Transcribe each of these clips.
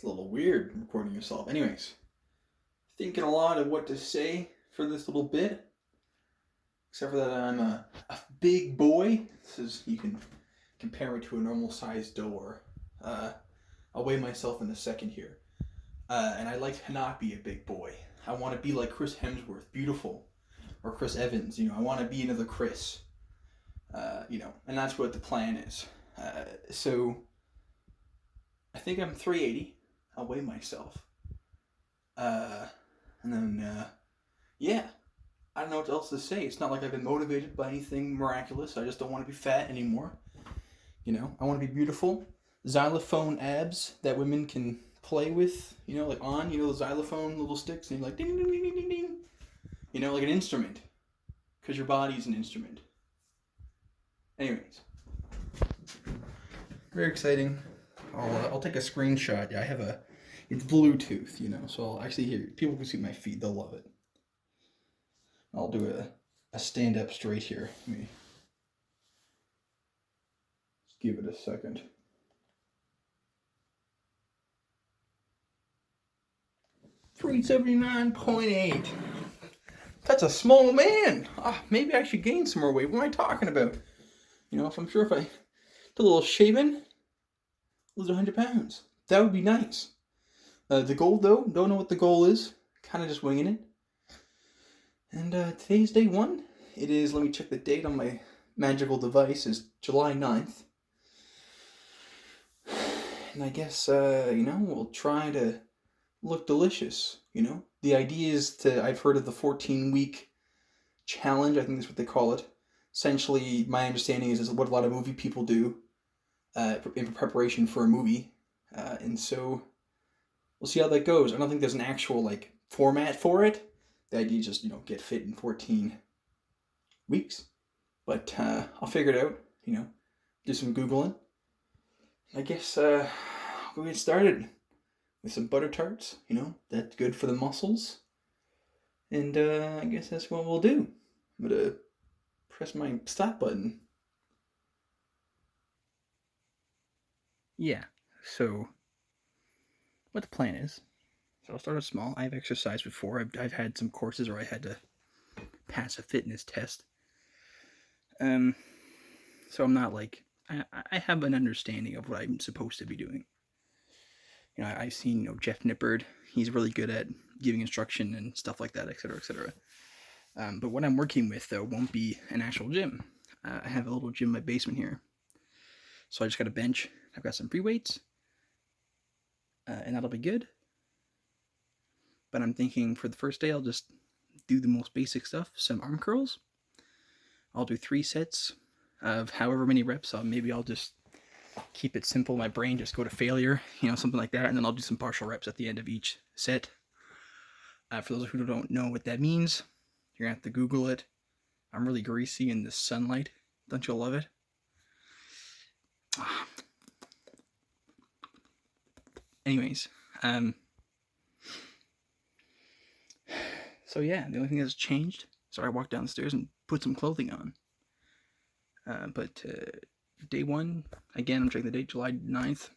It's a little weird recording yourself. Anyways, thinking a lot of what to say for this little bit. Except for that I'm a big boy. This is, you can compare me to a normal sized door. I'll weigh myself in a second here. And I like to not be a big boy. I want to be like Chris Hemsworth, beautiful. Or Chris Evans, I want to be another Chris. And that's what the plan is. So I think I'm 380. I'll weigh myself. And then, yeah. I don't know what else to say. It's not like I've been motivated by anything miraculous. I just don't want to be fat anymore. I want to be beautiful. Xylophone abs that women can play with, like on, the xylophone little sticks, and you're like ding, ding, ding, ding, ding, ding. Like an instrument. Because your body's an instrument. Anyways. Very exciting. I'll take a screenshot. Yeah, it's Bluetooth, so I'll actually hear, people can see my feet, they'll love it. I'll do a stand up straight here. Let me just give it a second. $379.8. That's a small man. Maybe I should gain some more weight. What am I talking about? If I'm sure if I did a little shaving, lose 100 pounds. That would be nice. The goal, though, don't know what the goal is. Kind of just winging it. And today's day 1. It is, let me check the date on my magical device, is July 9th. And I guess, we'll try to look delicious, The idea is I've heard of the 14-week challenge, I think that's what they call it. Essentially, my understanding is what a lot of movie people do in preparation for a movie. And so, we'll see how that goes. I don't think there's an actual, format for it. The idea is just, get fit in 14 weeks. But I'll figure it out, do some Googling. I guess we'll get started with some butter tarts, that's good for the muscles. And I guess that's what we'll do. I'm going to press my stop button. Yeah, so what the plan is. So I'll start out small. I've exercised before. I've had some courses where I had to pass a fitness test. So I'm not I have an understanding of what I'm supposed to be doing. I've seen, Jeff Nippard. He's really good at giving instruction and stuff like that, etc., etc. But what I'm working with, though, won't be an actual gym. I have a little gym in my basement here. So I just got a bench. I've got some free weights. And that'll be good. But I'm thinking for the first day, I'll just do the most basic stuff. Some arm curls. I'll do 3 sets of however many reps. Maybe I'll just keep it simple. My brain just go to failure, something like that. And then I'll do some partial reps at the end of each set. For those who don't know what that means, you're going to have to Google it. I'm really greasy in the sunlight. Don't you love it? Anyways, so yeah, the only thing that's changed, so I walked downstairs and put some clothing on. But day 1, again, I'm checking the date, July 9th.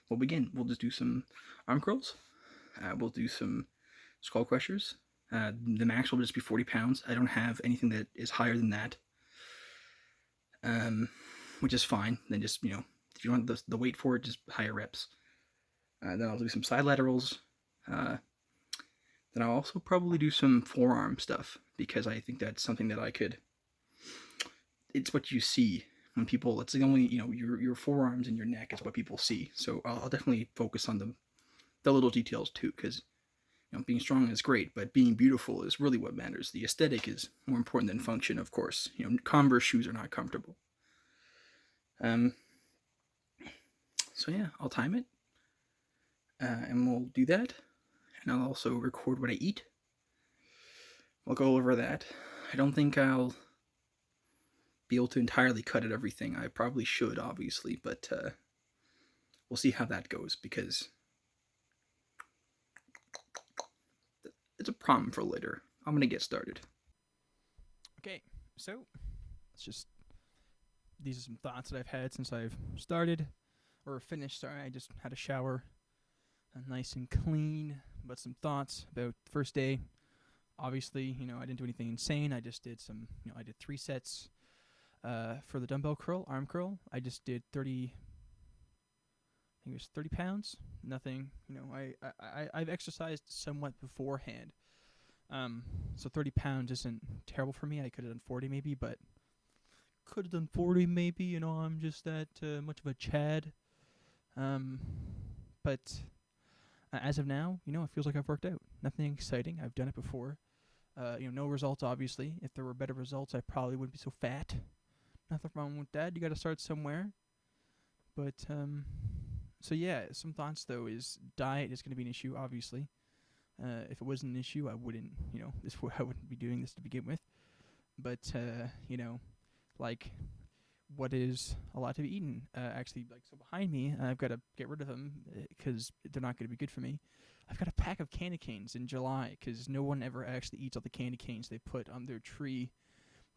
We'll begin. We'll just do some arm curls. We'll do some skull crushers. The max will just be 40 pounds. I don't have anything that is higher than that. Which is fine. Then just, if you want the weight for it, just higher reps. Then I'll do some side laterals. Then I'll also probably do some forearm stuff, because I think that's something that I could... It's what you see when people... It's only, your forearms and your neck is what people see. So I'll definitely focus on the little details too, because being strong is great, but being beautiful is really what matters. The aesthetic is more important than function, of course. Converse shoes are not comfortable. So yeah, I'll time it. And we'll do that. And I'll also record what I eat. We'll go over that. I don't think I'll be able to entirely cut at everything. I probably should, obviously, but we'll see how that goes, because it's a problem for later. I'm going to get started. Okay, so these are some thoughts that I've had since I've started, or finished, sorry, I just had a shower. nice and clean. But some thoughts about the first day. Obviously, I didn't do anything insane. I just did some, I did 3 sets for the dumbbell curl, arm curl. I just did 30. I think it was 30 pounds. Nothing, I've exercised somewhat beforehand. So 30 pounds isn't terrible for me. I could have done 40 maybe, but could have done 40 maybe. I'm just that much of a Chad. But as of now, it feels like I've worked out. Nothing exciting. I've done it before. No results, obviously. If there were better results, I probably wouldn't be so fat. Nothing wrong with that. You got to start somewhere. But, so yeah, some thoughts, though, is diet is going to be an issue, obviously. If it wasn't an issue, I wouldn't, I wouldn't be doing this to begin with. But, like, what is a lot to be eaten? Actually, so behind me, I've got to get rid of them because they're not going to be good for me. I've got a pack of candy canes in July because no one ever actually eats all the candy canes they put on their tree.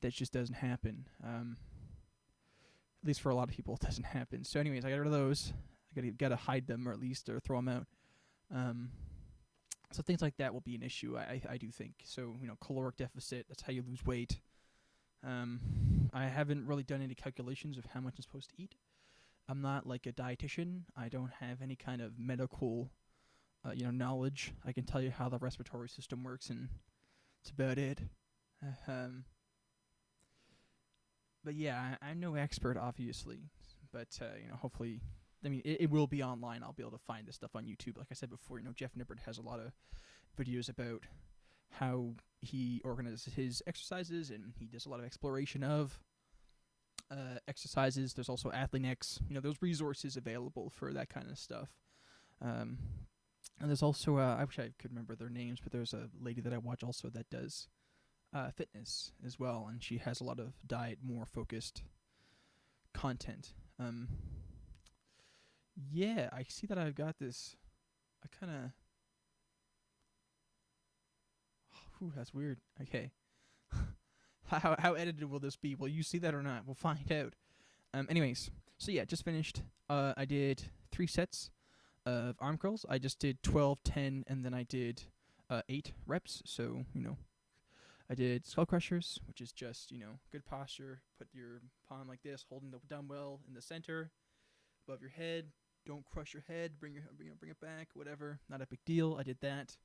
That just doesn't happen. At least for a lot of people, it doesn't happen. So anyways, I got rid of those. I got to hide them or at least or throw them out. So things like that will be an issue, I do think. So, caloric deficit, that's how you lose weight. I haven't really done any calculations of how much I'm supposed to eat. I'm not like a dietitian. I don't have any kind of medical, knowledge. I can tell you how the respiratory system works, and that's about it. But yeah, I'm no expert, obviously. But hopefully, it will be online. I'll be able to find this stuff on YouTube. Like I said before, Jeff Nippert has a lot of videos about how he organizes his exercises, and he does a lot of exploration of exercises. There's also Athlean-X. Those resources available for that kind of stuff. And there's also, I wish I could remember their names, but there's a lady that I watch also that does fitness as well, and she has a lot of diet, more focused content. Yeah, I see that I've got this. I kind of. Ooh, that's weird. Okay. How edited will this be? Will you see that or not? We'll find out. Anyways, so yeah, just finished. I did 3 sets of arm curls. I just did 12, 10, and then I did 8 reps. So, I did skull crushers, which is just, good posture. Put your palm like this, holding the dumbbell in the center, above your head. Don't crush your head. Bring it back. Whatever. Not a big deal. I did that.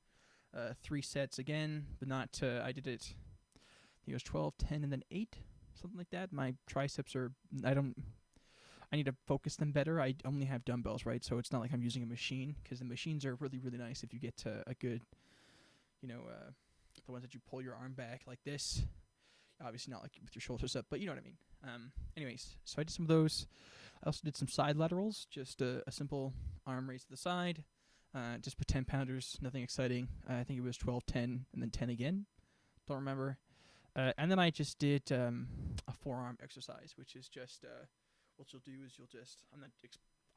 3 sets again, but not. I did it. I think it was 12, 10, and then 8, something like that. My triceps are. I need to focus them better. I only have dumbbells, right? So it's not like I'm using a machine, because the machines are really, really nice if you get to a good, the ones that you pull your arm back like this. Obviously not like with your shoulders up, but you know what I mean. Anyways, so I did some of those. I also did some side laterals, just a simple arm raise to the side. Just put 10 pounders, nothing exciting. I think it was 12, 10, and then 10 again. Don't remember. And then I just did a forearm exercise, which is just what you'll do is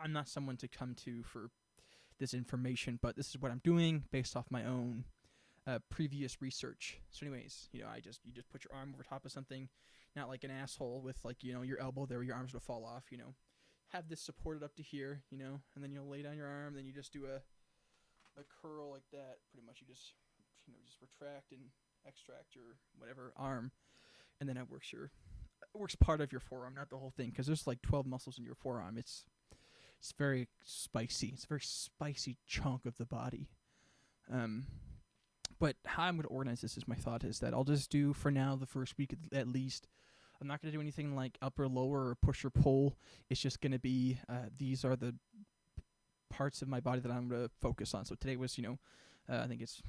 I'm not someone to come to for this information, but this is what I'm doing based off my own previous research. So anyways, you just put your arm over top of something, not like an asshole with your elbow there where your arms will fall off, have this supported up to here, and then you'll lay down your arm, then you just do a curl like that. Pretty much you just retract and extract your whatever arm, and then it works part of your forearm, not the whole thing, because there's like 12 muscles in your forearm. It's very spicy. It's a very spicy chunk of the body. But how I'm going to organize this is my thought is that I'll just do for now the first week at least. I'm not going to do anything like upper, lower, or push or pull. It's just going to be these are the parts of my body that I'm going to focus on. So today was, I think it's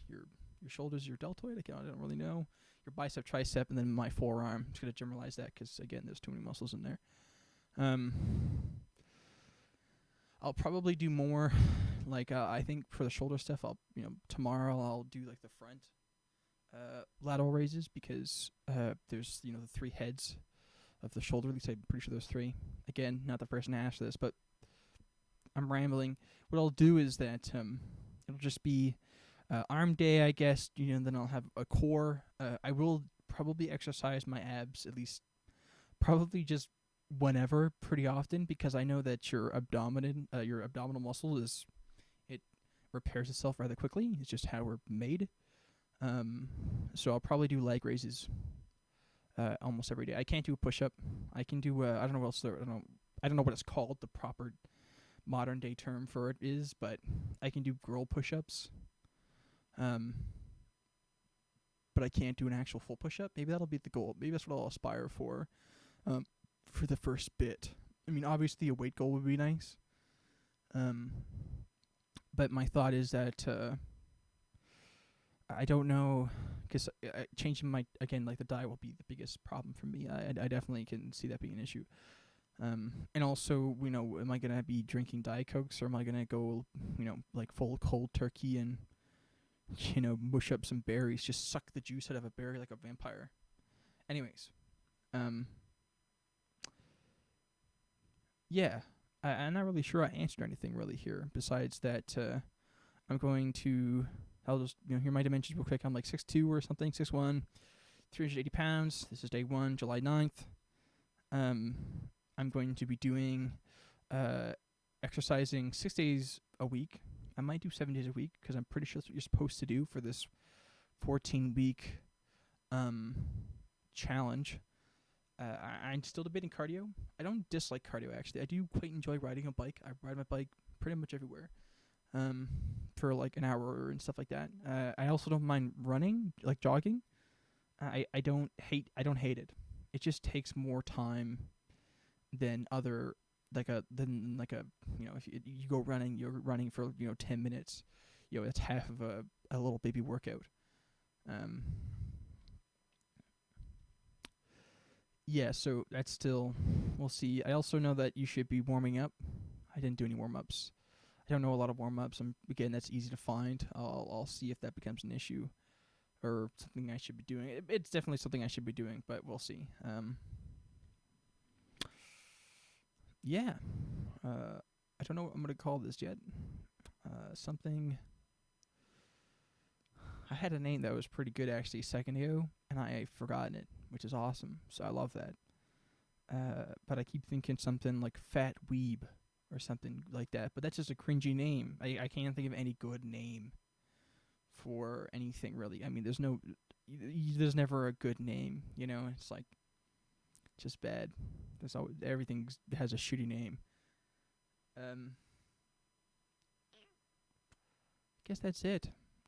your shoulders, your deltoid. I don't really know. Your bicep, tricep, and then my forearm. I'm just going to generalize that because, again, there's too many muscles in there. I'll probably do more, I think for the shoulder stuff, tomorrow I'll do like the front lateral raises because there's, the 3 heads of the shoulder. At least I'm pretty sure there's 3. Again, not the person to ask this, but I'm rambling. What I'll do is that it'll just be arm day, I guess, then I'll have a core. I will probably exercise my abs at least probably just whenever, pretty often, because I know that your abdominal muscle repairs itself rather quickly. It's just how we're made. So I'll probably do leg raises almost every day. I can't do a push up. I can do I don't know what else there. I don't know what it's called. The proper modern day term for it is, but I can do girl push ups. But I can't do an actual full push up. Maybe that'll be the goal. Maybe that's what I'll aspire for the first bit. I mean, obviously a weight goal would be nice. But my thought is that I don't know, because changing my, again, like the diet will be the biggest problem for me. I definitely can see that being an issue. And also, am I gonna be drinking Diet Cokes, or am I gonna go, like full cold turkey and, mush up some berries, just suck the juice out of a berry like a vampire? Anyways, yeah, I'm not really sure I answered anything really here besides that. I'm going to. I'll just hear my dimensions real quick. I'm like 6'2" or something, 6'1", 380 pounds. This is day 1, July 9th. I'm going to be doing exercising 6 days a week. I might do 7 days a week because I'm pretty sure that's what you're supposed to do for this 14-week challenge. I'm still debating cardio. I don't dislike cardio, actually. I do quite enjoy riding a bike. I ride my bike pretty much everywhere for like an hour and stuff like that. I also don't mind running, like jogging. I don't hate it. It just takes more time than other if you go running, you're running for 10 minutes. It's half of a little baby workout. Yeah, so that's still, we'll see. I also know that you should be warming up. I didn't do any warm-ups. I don't know a lot of warm-ups. Again, that's easy to find. I'll see if that becomes an issue or something I should be doing. It's definitely something I should be doing, but we'll see. Yeah. I don't know what I'm going to call this yet. Something. I had a name that was pretty good actually a second ago, and I've forgotten it, which is awesome. So I love that. But I keep thinking something like Fat Weeb or something like that. But that's just a cringy name. I can't think of any good name for anything really. I mean, there's never a good name. It's like just bad. Everything has a shitty name. I guess that's it.